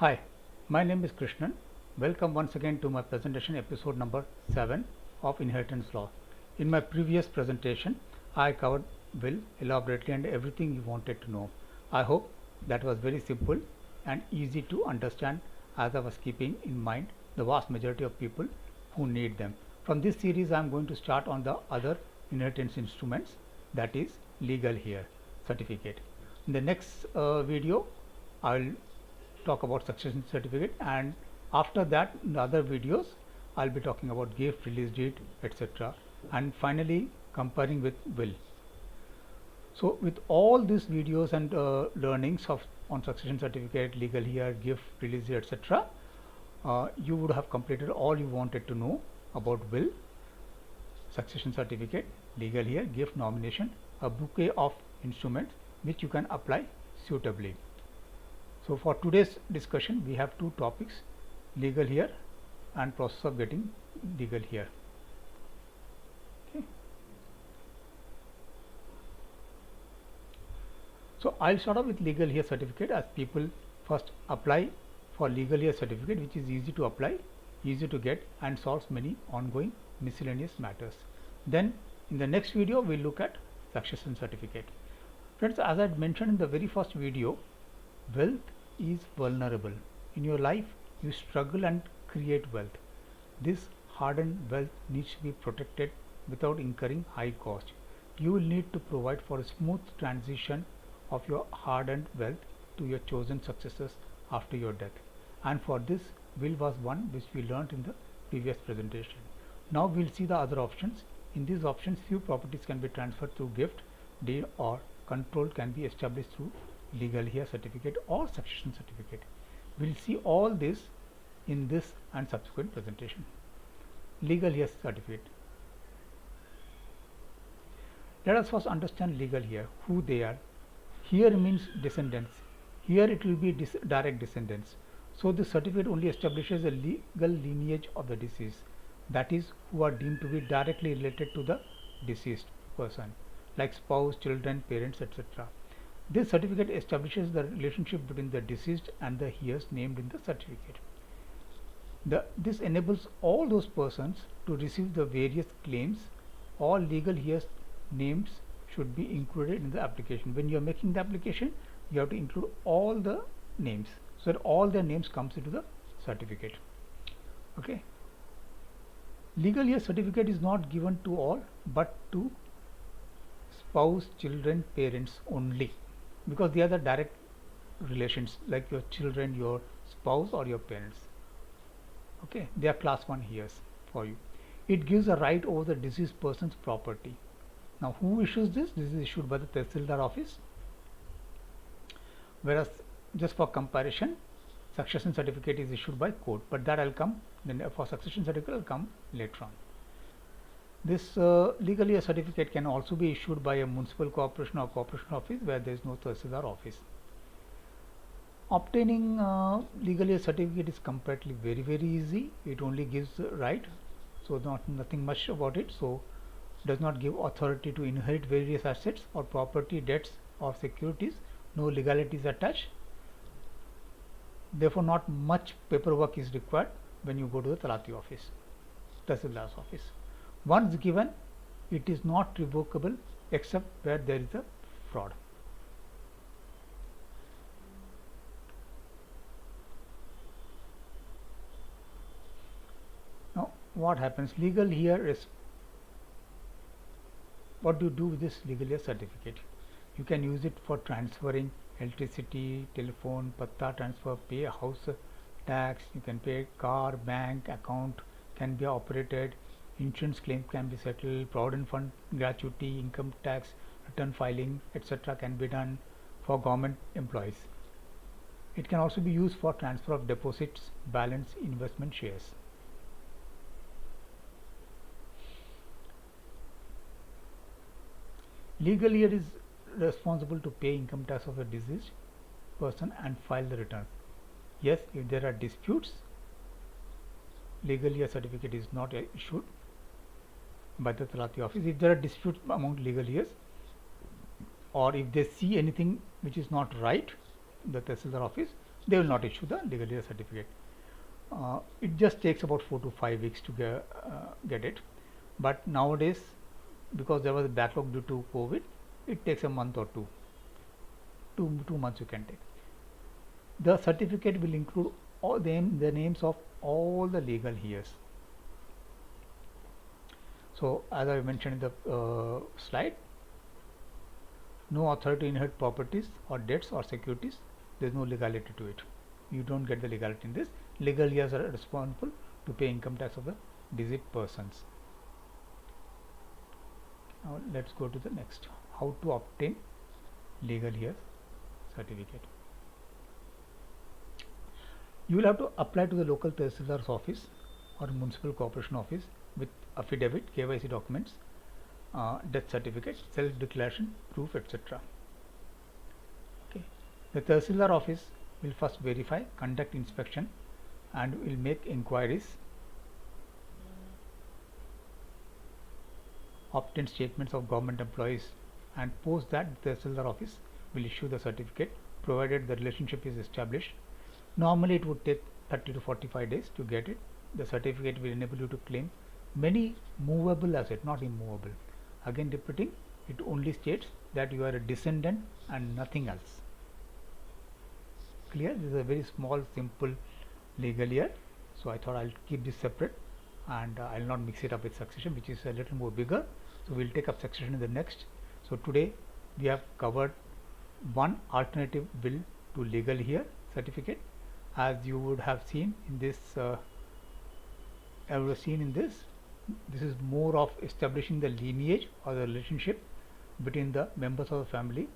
Hi, my name is Krishnan. Welcome once again to my presentation episode number 7 of Inheritance Law. In my previous presentation, I covered will elaborately and everything you wanted to know. I hope that was very simple and easy to understand, as I was keeping in mind the vast majority of people who need them. From this series, I am going to start on the other inheritance instruments, that is Legal Heir Certificate. In the next video, I will talk about succession certificate, and after that in the other videos I'll be talking about gift, release deed, etc., and finally comparing with will. So with all these videos and learnings of on succession certificate, legal heir, gift, release deed, etc., you would have completed all you wanted to know about will, succession certificate, legal heir, gift, nomination, a bouquet of instruments which you can apply suitably. So for today's discussion, we have two topics: legal heir and process of getting legal heir. Okay. So I'll start off with legal heir certificate, as people first apply for legal heir certificate, which is easy to apply, easy to get, and solves many ongoing miscellaneous matters. Then in the next video, we'll look at succession certificate. Friends, as I had mentioned in the very first video, wealth is vulnerable. In your life, you struggle and create wealth. This hard-earned wealth needs to be protected without incurring high cost. You will need to provide for a smooth transition of your hard-earned wealth to your chosen successors after your death. And for this, will was one which we learnt in the previous presentation. Now we'll see the other options. In these options, few properties can be transferred through gift, deed, or control can be established through legal heir certificate or succession certificate. We'll see all this in this and subsequent presentation. Legal heir certificate. Let us first understand legal heir, who they are. Heir means descendants. Here it will be direct descendants. So this certificate only establishes a legal lineage of the deceased, that is, who are deemed to be directly related to the deceased person, like spouse, children, parents, etc. This certificate establishes the relationship between the deceased and the heirs named in the certificate. This enables all those persons to receive the various claims. All legal heirs names should be included in the application. When you are making the application, you have to include all the names, so that all their names comes into the certificate. Okay. Legal heir certificate is not given to all, but to spouse, children, parents only, because they are the direct relations, like your children, your spouse, or your parents. Okay, they are class 1 heirs for you. It gives a right over the deceased person's property. Now, who issues this? This is issued by the Tehsildar office, whereas, just for comparison, succession certificate is issued by court, but that I'll come, then for succession certificate I'll come later on. This legal heir certificate can also be issued by a municipal corporation or corporation office where there is no Tehsildar office. Obtaining legal heir certificate is comparatively very easy. It only gives right, so nothing much about it. So does not give authority to inherit various assets or property, debts, or securities. No legalities attached. Therefore, not much paperwork is required when you go to the Talati office, Tehsildar's office. Once given, it is not revocable except where there is a fraud. Now, what happens? Legal heir is, what do you do with this legal heir certificate? You can use it for transferring electricity, telephone, patta transfer, pay house tax. You can pay car, bank account can be operated. Insurance claim can be settled, provident fund gratuity, income tax return filing, etc. can be done for government employees. It can also be used for transfer of deposits, balance, investment shares. Legal heir is responsible to pay income tax of a deceased person and file the returns. Yes, if there are disputes, legal heir certificate is not issued by the Talati office. If there are disputes among legal heirs, or if they see anything which is not right, the Tehsildar office, they will not issue the legal heir certificate. It just takes about 4 to 5 weeks to get it, but nowadays, because there was a backlog due to COVID, it takes a month or two months you can take. The certificate will include all the names of all the legal heirs. So as I mentioned in the slide, no authority to inherit properties or debts or securities. There is no legality to it. You don't get the legality in this. Legal heirs are responsible to pay income tax of the deceased persons. Now let's go to the next. How to obtain legal heir certificate. You will have to apply to the local Tehsildar's office or municipal corporation office with affidavit, KYC documents, death certificate, self-declaration, proof, etc. Okay. The Tehsildar office will first verify, conduct inspection, and will make inquiries, obtain statements of government employees, and post that the Tehsildar office will issue the certificate provided the relationship is established. Normally it would take 30 to 45 days to get it. The certificate will enable you to claim many movable assets, not immovable. Again repeating, it only states that you are a descendant and nothing else. Clear? This is a very small, simple legal heir. So I thought I'll keep this separate, and I'll not mix it up with succession, which is a little more bigger. So we'll take up succession in the next. So today we have covered one alternative will to legal heir certificate. As you would have seen in this, this is more of establishing the lineage or the relationship between the members of the family.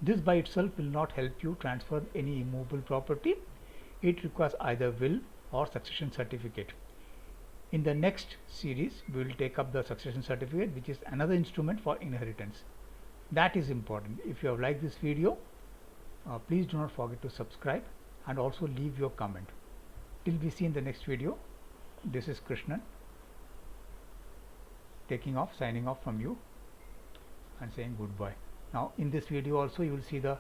This by itself will not help you transfer any immovable property. It requires either will or succession certificate. In the next series, we will take up the succession certificate, which is another instrument for inheritance. That is important. If you have liked this video, please do not forget to subscribe and also leave your comment. Till we see in the next video, this is Krishnan signing off from you and saying goodbye. Now in this video also you will see the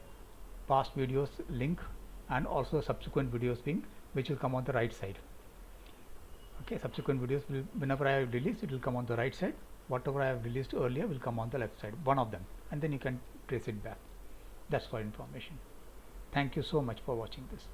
past videos link and also subsequent videos link, which will come on the right side. Okay, subsequent videos will, whenever I have released, it will come on the right side. Whatever I have released earlier will come on the left side, one of them, and then you can trace it back. That's for information. Thank you so much for watching this.